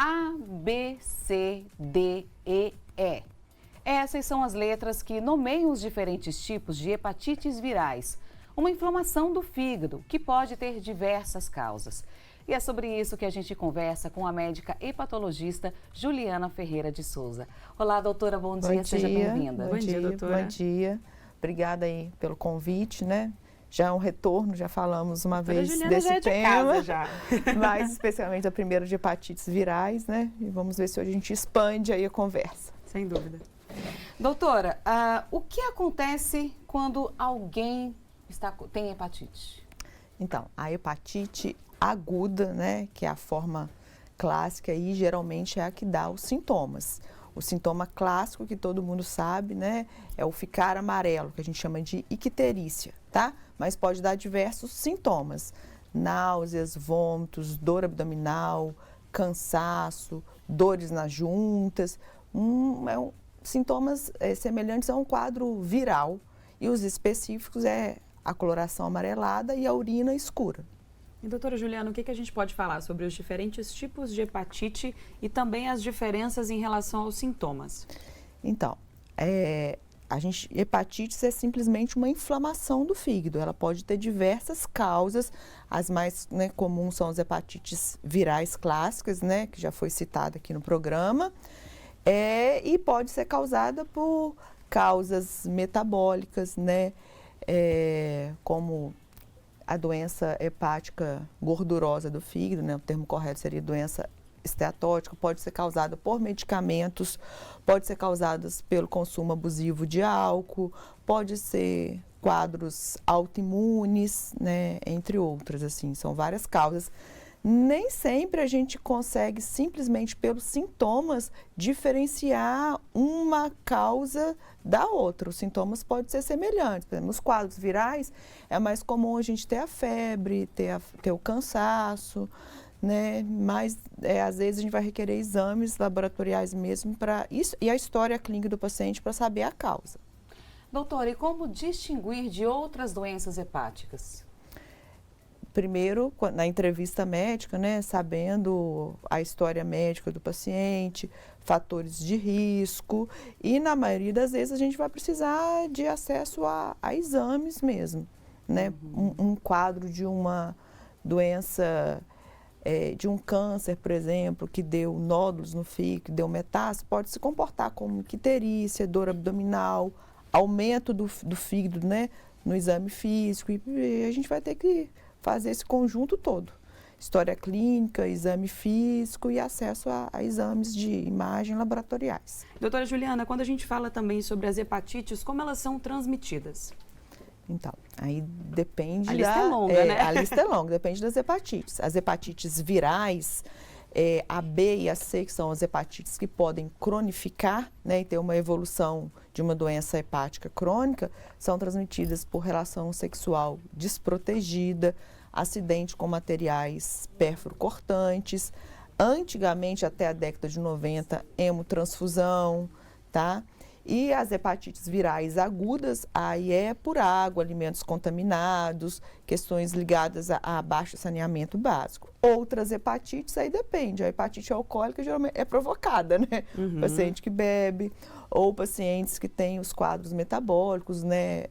A, B, C, D, E, E. Essas são as letras que nomeiam os diferentes tipos de hepatites virais, uma inflamação do fígado que pode ter diversas causas. E é sobre isso que a gente conversa com a médica hepatologista Juliana Ferreira de Souza. Olá, doutora, bom dia, seja bem-vinda. Bom dia, doutora. Bom dia. Obrigada aí pelo convite, né? Já é um retorno, já falamos uma vez Juliana desse já é de tema, casa, já. mas especialmente a primeira de hepatites virais, né? E vamos ver se hoje a gente expande aí a conversa. Sem dúvida. Doutora, o que acontece quando alguém tem hepatite? Então, a hepatite aguda, né, que é a forma clássica aí, geralmente é a que dá os sintomas. O sintoma clássico que todo mundo sabe, né, é o ficar amarelo, que a gente chama de icterícia, tá? Mas pode dar diversos sintomas: náuseas, vômitos, dor abdominal, cansaço, dores nas juntas. Sintomas semelhantes a um quadro viral, e os específicos é a coloração amarelada e a urina escura. E, doutora Juliana, o que a gente pode falar sobre os diferentes tipos de hepatite e também as diferenças em relação aos sintomas? Então, hepatite é simplesmente uma inflamação do fígado. Ela pode ter diversas causas. As mais comuns são as hepatites virais clássicas, né, que já foi citada aqui no programa. E pode ser causada por causas metabólicas, né, como a doença hepática gordurosa do fígado, né, o termo correto seria doença esteatótica, pode ser causada por medicamentos, pode ser causada pelo consumo abusivo de álcool, pode ser quadros autoimunes, né, entre outras, assim, são várias causas. Nem sempre a gente consegue, simplesmente pelos sintomas, diferenciar uma causa da outra. Os sintomas podem ser semelhantes. Por exemplo, nos quadros virais, é mais comum a gente ter a febre, ter o cansaço, né? Mas, às vezes, a gente vai requerer exames laboratoriais mesmo para isso, e a história clínica do paciente para saber a causa. Doutora, e como distinguir de outras doenças hepáticas? Primeiro, na entrevista médica, né, sabendo a história médica do paciente, fatores de risco, e na maioria das vezes a gente vai precisar de acesso a exames mesmo, né? Um quadro de uma doença, de um câncer, por exemplo, que deu nódulos no fígado, que deu metástase, pode se comportar como icterícia, dor abdominal, aumento do fígado, né, no exame físico, e a gente vai ter que fazer esse conjunto todo: história clínica, exame físico e acesso a exames de imagem laboratoriais. Doutora Juliana, quando a gente fala também sobre as hepatites, como elas são transmitidas? Então, aí depende A lista é longa, né? A lista é longa, depende das hepatites. As hepatites virais, a B e a C, que são as hepatites que podem cronificar, né, e ter uma evolução de uma doença hepática crônica, são transmitidas por relação sexual desprotegida, acidente com materiais pérfuro-cortantes, antigamente, até a década de 90, hemotransfusão, tá? E as hepatites virais agudas, aí é por água, alimentos contaminados, questões ligadas a baixo saneamento básico. Outras hepatites, aí depende. A hepatite alcoólica geralmente é provocada, né? Paciente que bebe, ou pacientes que têm os quadros metabólicos, né?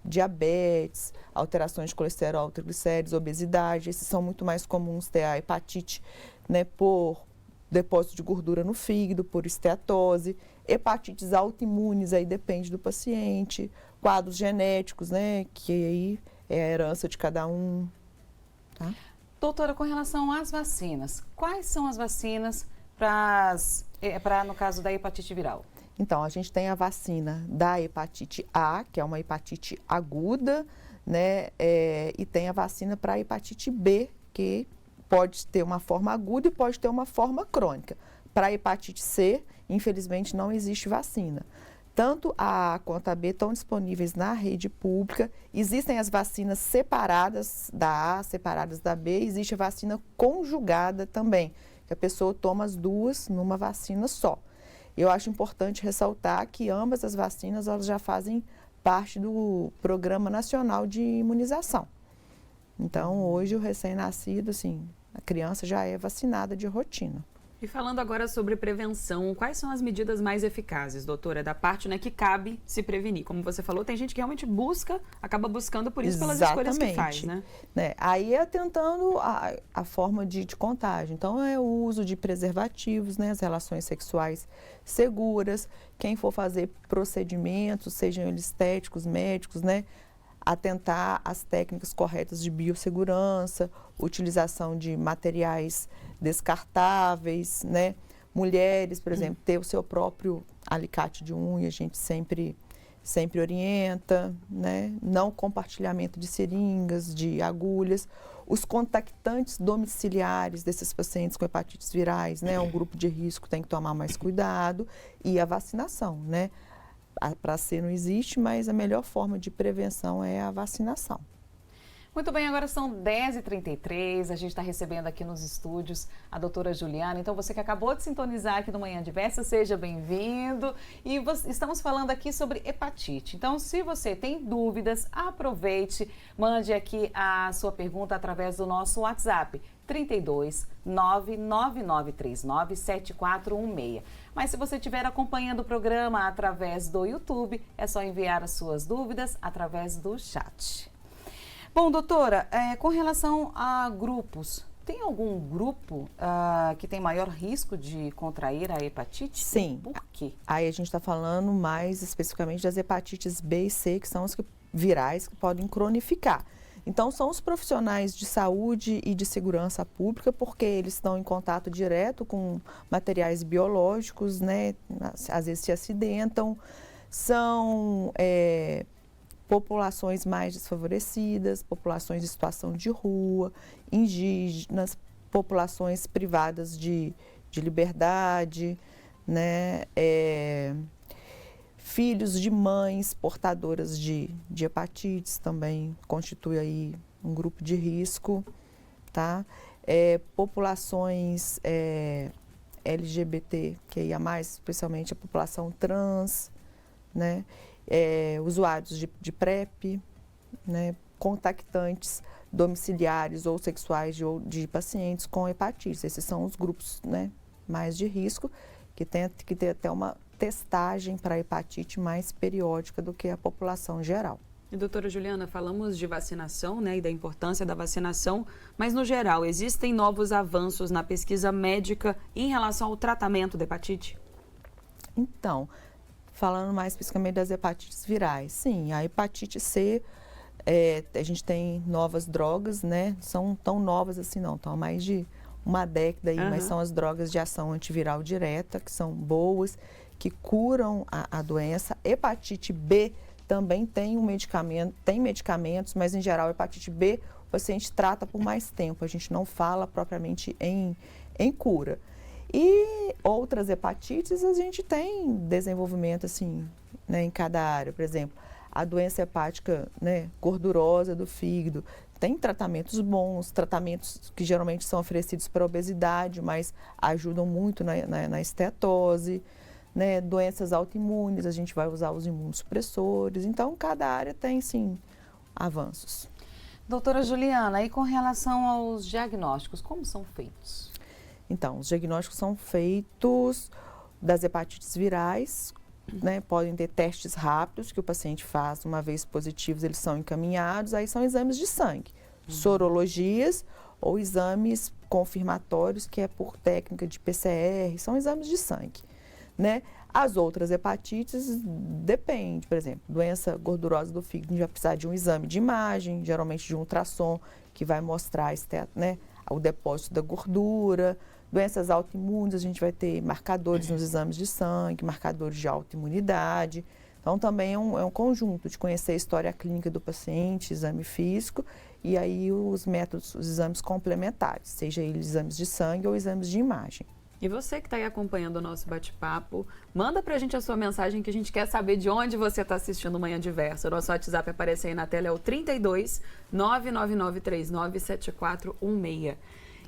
Diabetes, alterações de colesterol, triglicéridos, obesidade. Esses são muito mais comuns ter a hepatite, né, por depósito de gordura no fígado, por esteatose. Hepatites autoimunes, aí depende do paciente. Quadros genéticos, né, que aí é a herança de cada um. Tá? Doutora, com relação às vacinas, quais são as vacinas para no caso da hepatite viral? Então, a gente tem a vacina da hepatite A, que é uma hepatite aguda, né, e tem a vacina para a hepatite B, que pode ter uma forma aguda e pode ter uma forma crônica. Para a hepatite C, infelizmente, não existe vacina. Tanto a A quanto a B estão disponíveis na rede pública. Existem as vacinas separadas da A, separadas da B. Existe a vacina conjugada também, que a pessoa toma as duas numa vacina só. Eu acho importante ressaltar que ambas as vacinas elas já fazem parte do Programa Nacional de Imunização. Então, hoje, o recém-nascido, assim, a criança já é vacinada de rotina. E falando agora sobre prevenção, quais são as medidas mais eficazes, doutora, da parte, né, que cabe se prevenir? Como você falou, tem gente que realmente acaba buscando por isso pelas escolhas que faz, né? Aí é tentando a forma de contágio. Então, é o uso de preservativos, né, as relações sexuais seguras, quem for fazer procedimentos, sejam eles estéticos, médicos, né, atentar às técnicas corretas de biossegurança, utilização de materiais descartáveis, né? Mulheres, por exemplo, ter o seu próprio alicate de unha, a gente sempre orienta, né? Não compartilhamento de seringas, de agulhas. Os contactantes domiciliares desses pacientes com hepatites virais, né? Um grupo de risco tem que tomar mais cuidado. E a vacinação, né? Para ser não existe, mas a melhor forma de prevenção é a vacinação. Muito bem, agora são 10h33, a gente está recebendo aqui nos estúdios a doutora Juliana. Então, você que acabou de sintonizar aqui no Manhã Diversa, seja bem-vindo. E estamos falando aqui sobre hepatite. Então, se você tem dúvidas, aproveite, mande aqui a sua pergunta através do nosso WhatsApp, 32 99939 7416. Mas se você estiver acompanhando o programa através do YouTube, é só enviar as suas dúvidas através do chat. Bom, doutora, com relação a grupos, tem algum grupo que tem maior risco de contrair a hepatite? Sim. Por quê? Aí a gente está falando mais especificamente das hepatites B e C, que são as virais que podem cronificar. Então, são os profissionais de saúde e de segurança pública, porque eles estão em contato direto com materiais biológicos, né? Às vezes se acidentam, são populações mais desfavorecidas, populações em situação de rua, indígenas, populações privadas de liberdade, né? Filhos de mães portadoras de hepatites também constitui aí um grupo de risco, tá? Populações LGBTQIA+, especialmente a população trans, né? Usuários de PrEP, né? Contactantes domiciliares ou sexuais de pacientes com hepatite. Esses são os grupos, né, mais de risco, que tem que ter até uma testagem para hepatite mais periódica do que a população geral. E, doutora Juliana, falamos de vacinação, né, e da importância da vacinação, mas no geral, existem novos avanços na pesquisa médica em relação ao tratamento da hepatite? Então, falando mais especificamente das hepatites virais, sim, a hepatite C, a gente tem novas drogas, né, são tão novas assim não, estão há mais de uma década aí, mas são as drogas de ação antiviral direta, que são boas, que curam a doença. Hepatite B também tem medicamentos, mas em geral a hepatite B o paciente trata por mais tempo, a gente não fala propriamente em cura. E outras hepatites a gente tem desenvolvimento assim, né, em cada área, por exemplo, a doença hepática, né, gordurosa do fígado, tem tratamentos bons, tratamentos que geralmente são oferecidos para obesidade, mas ajudam muito na estetose, né, doenças autoimunes, a gente vai usar os imunossupressores, então cada área tem sim avanços. Doutora Juliana, e com relação aos diagnósticos, como são feitos? Então, os diagnósticos são feitos das hepatites virais, né, podem ter testes rápidos que o paciente faz, uma vez positivos eles são encaminhados, aí são exames de sangue, sorologias ou exames confirmatórios, que é por técnica de PCR, são exames de sangue, né? As outras hepatites depende, por exemplo, doença gordurosa do fígado, a gente vai precisar de um exame de imagem, geralmente de um ultrassom, que vai mostrar né, o depósito da gordura. Doenças autoimunes, a gente vai ter marcadores nos exames de sangue, marcadores de autoimunidade. Então, também é um conjunto de conhecer a história clínica do paciente, exame físico, e aí os métodos, os exames complementares, seja eles exames de sangue ou exames de imagem. E você que está aí acompanhando o nosso bate-papo, manda pra gente a sua mensagem que a gente quer saber de onde você está assistindo Manhã Diversa. O nosso WhatsApp aparece aí na tela, é o 32 99939 7416.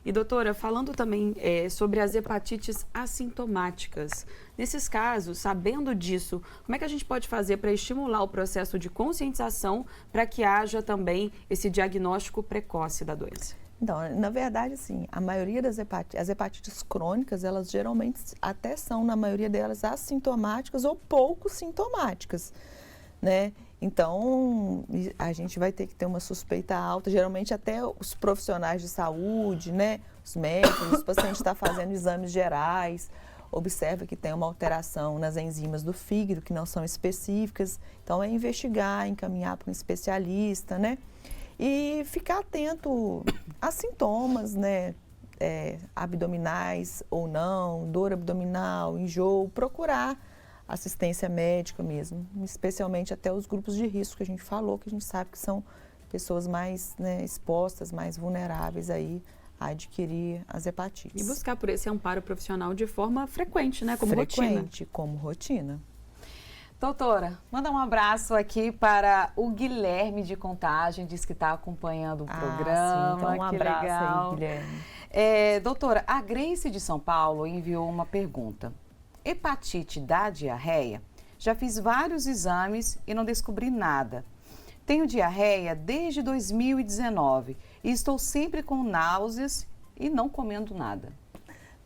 E, doutora, falando também sobre as hepatites assintomáticas, nesses casos, sabendo disso, como é que a gente pode fazer para estimular o processo de conscientização para que haja também esse diagnóstico precoce da doença? Então, na verdade, assim, a maioria das as hepatites crônicas, elas geralmente até são, na maioria delas, assintomáticas ou pouco sintomáticas, né? Então, a gente vai ter que ter uma suspeita alta, geralmente até os profissionais de saúde, né? Os médicos, os pacientes estão fazendo exames gerais, observa que tem uma alteração nas enzimas do fígado, que não são específicas, então é investigar, encaminhar para um especialista, né? E ficar atento a sintomas, né? Abdominais ou não, dor abdominal, enjoo, procurar assistência médica mesmo, especialmente até os grupos de risco que a gente falou, que a gente sabe que são pessoas mais, né, expostas, mais vulneráveis aí a adquirir as hepatites. E buscar por esse amparo profissional de forma frequente, né? Como rotina. Frequente, como rotina. Doutora, manda um abraço aqui para o Guilherme de Contagem, diz que está acompanhando o programa. Sim, então um abraço legal. aí, Guilherme. Doutora, a Grace de São Paulo enviou uma pergunta. Hepatite dá diarreia? Já fiz vários exames e não descobri nada. Tenho diarreia desde 2019 e estou sempre com náuseas e não comendo nada.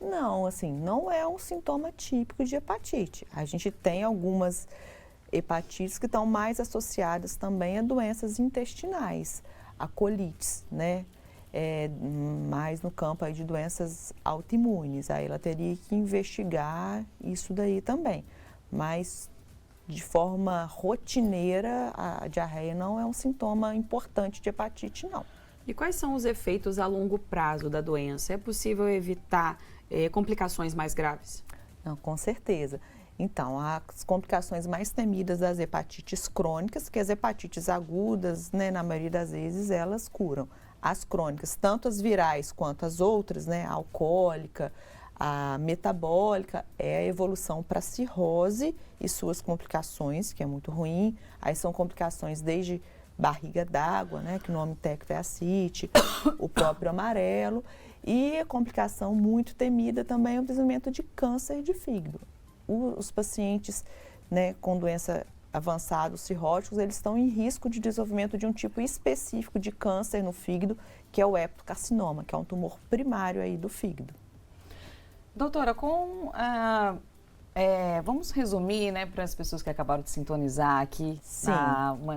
Não, assim, não é um sintoma típico de hepatite. A gente tem algumas hepatites que estão mais associadas também a doenças intestinais, a colites, né? Mais no campo aí de doenças autoimunes. Aí ela teria que investigar isso daí também. Mas de forma rotineira, a diarreia não é um sintoma importante de hepatite, não. E quais são os efeitos a longo prazo da doença? É possível evitar complicações mais graves? Não, com certeza. Então, as complicações mais temidas das hepatites crônicas, que as hepatites agudas, né, na maioria das vezes, elas curam. As crônicas, tanto as virais quanto as outras, né, a alcoólica, a metabólica, é a evolução para cirrose e suas complicações, que é muito ruim. Aí são complicações desde barriga d'água, né, que o nome técnico é ascite, o próprio amarelo. E a complicação muito temida também é o desenvolvimento de câncer de fígado. Os pacientes, né, com doença avançada, os cirróticos, eles estão em risco de desenvolvimento de um tipo específico de câncer no fígado, que é o hepatocarcinoma, que é um tumor primário aí do fígado. Doutora, vamos resumir, né, para as pessoas que acabaram de sintonizar aqui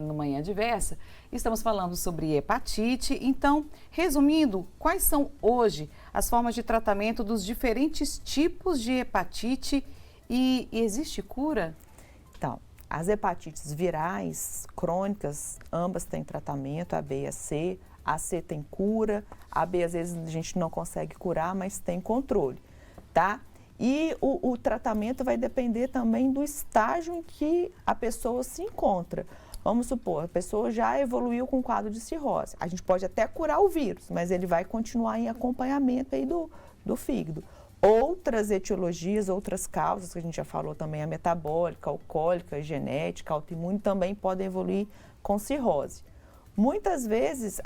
no Manhã Diversa. Estamos falando sobre hepatite. Então, resumindo, quais são hoje as formas de tratamento dos diferentes tipos de hepatite e existe cura? Então, as hepatites virais crônicas, ambas têm tratamento, a B e a C. A C tem cura, a B às vezes a gente não consegue curar, mas tem controle, tá? E o tratamento vai depender também do estágio em que a pessoa se encontra. Vamos supor, a pessoa já evoluiu com quadro de cirrose. A gente pode até curar o vírus, mas ele vai continuar em acompanhamento aí do fígado. Outras etiologias, outras causas, que a gente já falou também, a metabólica, a alcoólica, a genética, a autoimune, também podem evoluir com cirrose. Muitas vezes,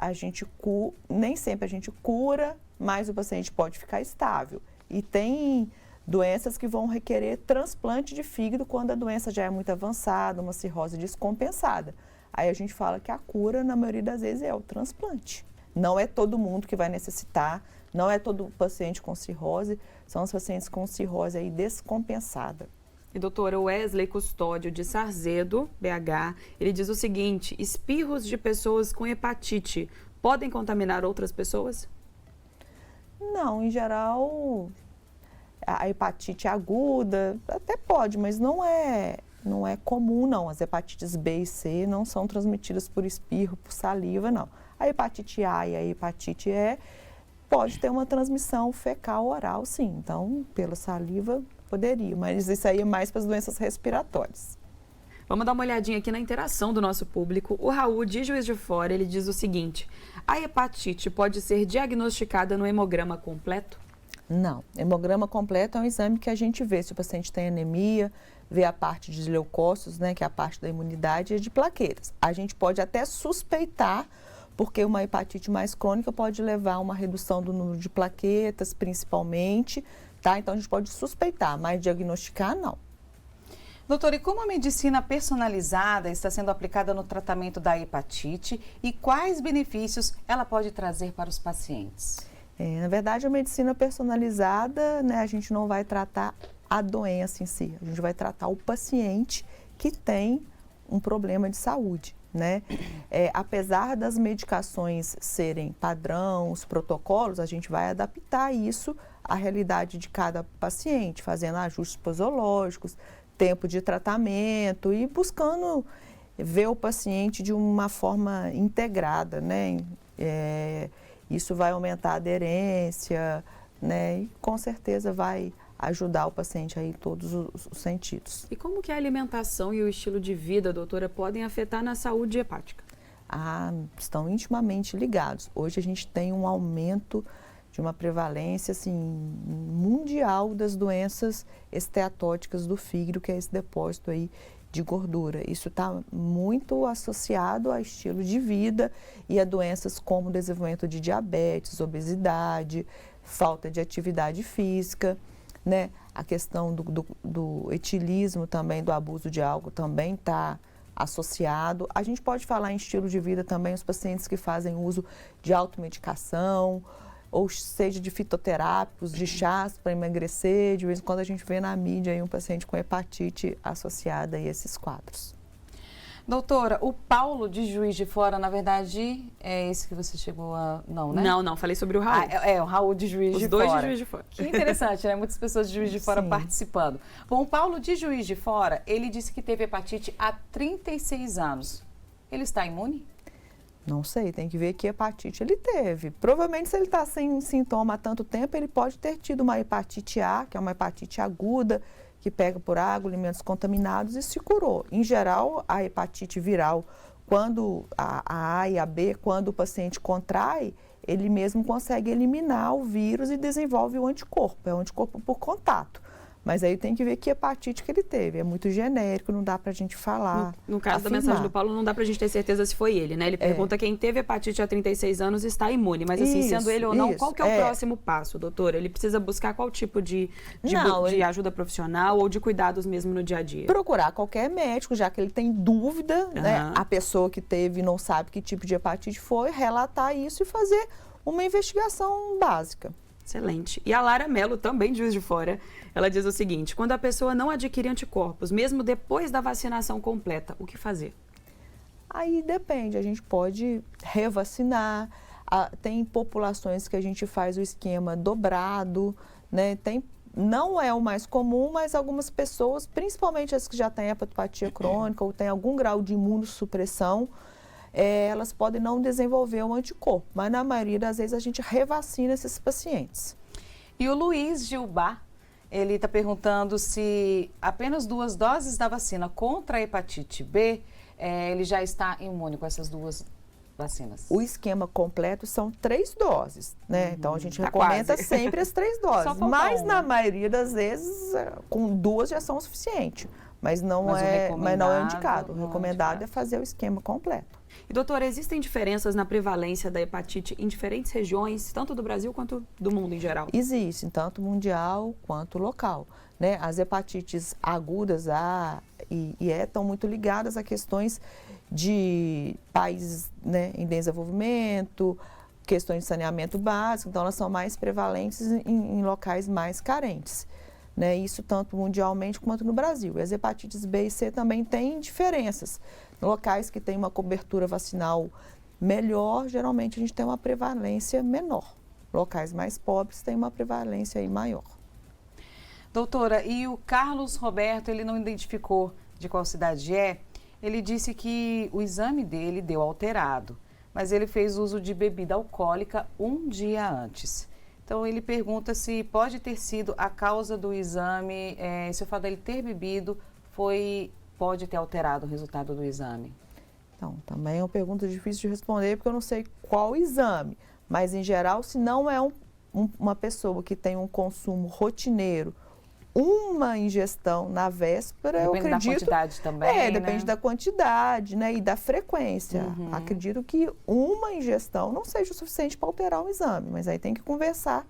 nem sempre a gente cura, mas o paciente pode ficar estável. E tem doenças que vão requerer transplante de fígado quando a doença já é muito avançada, uma cirrose descompensada. Aí a gente fala que a cura, na maioria das vezes, é o transplante. Não é todo mundo que vai necessitar, não é todo paciente com cirrose, são os pacientes com cirrose aí descompensada. E doutora, Wesley Custódio de Sarzedo, BH, ele diz o seguinte: espirros de pessoas com hepatite podem contaminar outras pessoas? Não, em geral, a hepatite aguda até pode, mas não é comum, não. As hepatites B e C não são transmitidas por espirro, por saliva, não. A hepatite A e a hepatite E pode ter uma transmissão fecal oral, sim. Então, pela saliva, poderia, mas isso aí é mais para as doenças respiratórias. Vamos dar uma olhadinha aqui na interação do nosso público. O Raul, de Juiz de Fora, ele diz o seguinte: a hepatite pode ser diagnosticada no hemograma completo? Não. Hemograma completo é um exame que a gente vê se o paciente tem anemia, vê a parte de leucócitos, né, que é a parte da imunidade, e de plaquetas. A gente pode até suspeitar, porque uma hepatite mais crônica pode levar a uma redução do número de plaquetas, principalmente, tá? Então, a gente pode suspeitar, mas diagnosticar, não. Doutora, e como a medicina personalizada está sendo aplicada no tratamento da hepatite e quais benefícios ela pode trazer para os pacientes? Na verdade, a medicina personalizada, né, a gente não vai tratar a doença em si, a gente vai tratar o paciente que tem um problema de saúde, né? Apesar das medicações serem padrão, os protocolos, a gente vai adaptar isso à realidade de cada paciente, fazendo ajustes posológicos, tempo de tratamento e buscando ver o paciente de uma forma integrada, né? Isso vai aumentar a aderência, né? E com certeza vai ajudar o paciente aí em todos os sentidos. E como que a alimentação e o estilo de vida, doutora, podem afetar na saúde hepática? Estão intimamente ligados. Hoje a gente tem um aumento de uma prevalência assim, mundial das doenças esteatóticas do fígado, que é esse depósito aí de gordura. Isso está muito associado a estilo de vida e a doenças como desenvolvimento de diabetes, obesidade, falta de atividade física, né? A questão do etilismo também, do abuso de álcool também está associado. A gente pode falar em estilo de vida também, os pacientes que fazem uso de automedicação, ou seja, de fitoterápicos, de chás para emagrecer. De vez em quando a gente vê na mídia aí um paciente com hepatite associada a esses quadros. Doutora, o Paulo de Juiz de Fora, na verdade, é esse que você chegou a... Não, né? Não, falei sobre o Raul. O Raul de Juiz de Fora. Os dois de Juiz de Fora. Que interessante, né? Muitas pessoas de Juiz de Fora Sim. participando. Bom, o Paulo de Juiz de Fora, ele disse que teve hepatite há 36 anos. Ele está imune? Não sei, tem que ver que hepatite ele teve. Provavelmente, se ele está sem sintoma há tanto tempo, ele pode ter tido uma hepatite A, que é uma hepatite aguda, que pega por água, alimentos contaminados e se curou. Em geral, a hepatite viral, quando a A e a B, quando o paciente contrai, ele mesmo consegue eliminar o vírus e desenvolve o anticorpo. É o anticorpo por contato. Mas aí tem que ver que hepatite que ele teve. É muito genérico, não dá pra gente falar. No caso da mensagem do Paulo, não dá pra gente ter certeza se foi ele, né? Ele pergunta quem teve hepatite há 36 anos está imune. Mas assim, sendo ele ou não, qual que é o próximo passo, doutora? Ele precisa buscar qual tipo de ajuda profissional ou de cuidados mesmo no dia a dia? Procurar qualquer médico, já que ele tem dúvida, né? A pessoa que teve não sabe que tipo de hepatite foi, relatar isso e fazer uma investigação básica. Excelente. E a Lara Mello, também de Juiz de Fora, ela diz o seguinte: quando a pessoa não adquire anticorpos, mesmo depois da vacinação completa, o que fazer? Aí depende, a gente pode revacinar, tem populações que a gente faz o esquema dobrado, né? Não é o mais comum, mas algumas pessoas, principalmente as que já têm hepatopatia crônica ou têm algum grau de imunossupressão, elas podem não desenvolver o anticorpo, mas na maioria das vezes a gente revacina esses pacientes. E o Luiz Gilbar, ele está perguntando se apenas 2 doses da vacina contra a hepatite B, ele já está imune com essas 2 vacinas. O esquema completo são 3 doses, né? Então a gente recomenda sempre as 3 doses, mas na maioria das vezes com 2 já são o suficiente. Mas não é indicado. O recomendado é fazer o esquema completo. E, doutora, existem diferenças na prevalência da hepatite em diferentes regiões, tanto do Brasil quanto do mundo em geral? Existem, tanto mundial quanto local, né? As hepatites agudas A e E estão muito ligadas a questões de países, né, em desenvolvimento, questões de saneamento básico, então elas são mais prevalentes em locais mais carentes. Né, isso tanto mundialmente quanto no Brasil. E as hepatites B e C também têm diferenças. Locais que têm uma cobertura vacinal melhor, geralmente a gente tem uma prevalência menor. Locais mais pobres têm uma prevalência aí maior. Doutora, e o Carlos Roberto, ele não identificou de qual cidade é, ele disse que o exame dele deu alterado, mas ele fez uso de bebida alcoólica 1 dia antes. Então, ele pergunta se pode ter sido a causa do exame, se o fato dele ter bebido pode ter alterado o resultado do exame. Então, também é uma pergunta difícil de responder, porque eu não sei qual exame. Mas, em geral, se não é uma pessoa que tem um consumo rotineiro, uma ingestão na véspera, eu acredito... Depende da quantidade também, depende da quantidade, né, e da frequência. Acredito que uma ingestão não seja o suficiente para alterar o exame, mas aí tem que conversar,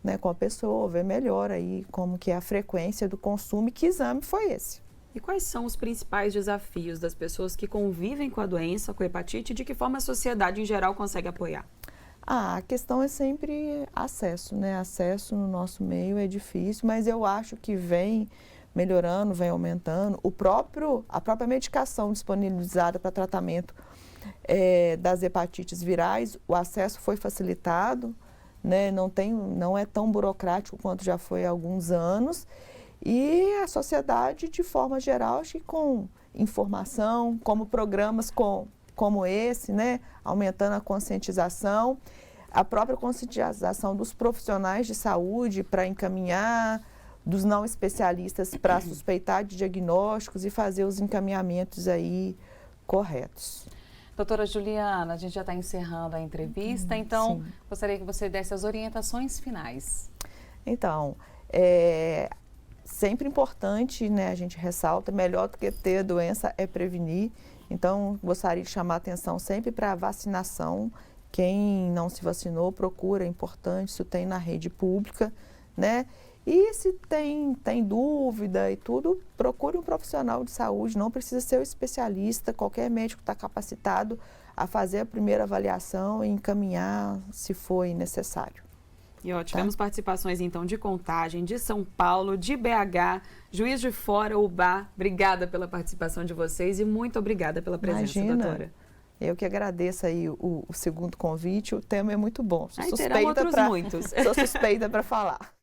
né, com a pessoa, ver melhor aí como que é a frequência do consumo e que exame foi esse. E quais são os principais desafios das pessoas que convivem com a doença, com a hepatite, e de que forma a sociedade em geral consegue apoiar? A questão é sempre acesso, né? Acesso no nosso meio é difícil, mas eu acho que vem melhorando, vem aumentando. A própria medicação disponibilizada para tratamento das hepatites virais, o acesso foi facilitado, né? Não é tão burocrático quanto já foi há alguns anos. E a sociedade, de forma geral, acho que com informação, como programas como esse, né? Aumentando a conscientização, a própria conscientização dos profissionais de saúde para encaminhar, dos não especialistas para suspeitar de diagnósticos e fazer os encaminhamentos aí corretos. Doutora Juliana, a gente já está encerrando a entrevista, então sim. Gostaria que você desse as orientações finais. Então, sempre importante, né, a gente ressalta, melhor do que ter a doença é prevenir. Então, gostaria de chamar a atenção sempre para a vacinação. Quem não se vacinou, procura, é importante, isso tem na rede pública, né? E se tem dúvida e tudo, procure um profissional de saúde, não precisa ser o especialista, qualquer médico está capacitado a fazer a primeira avaliação e encaminhar se for necessário. E ó, tivemos participações então de Contagem, de São Paulo, de BH, Juiz de Fora, Ubá. Obrigada pela participação de vocês e muito obrigada pela presença, doutora. Eu que agradeço aí o segundo convite, o tema é muito bom. Terão outros muitos. Sou suspeita para falar.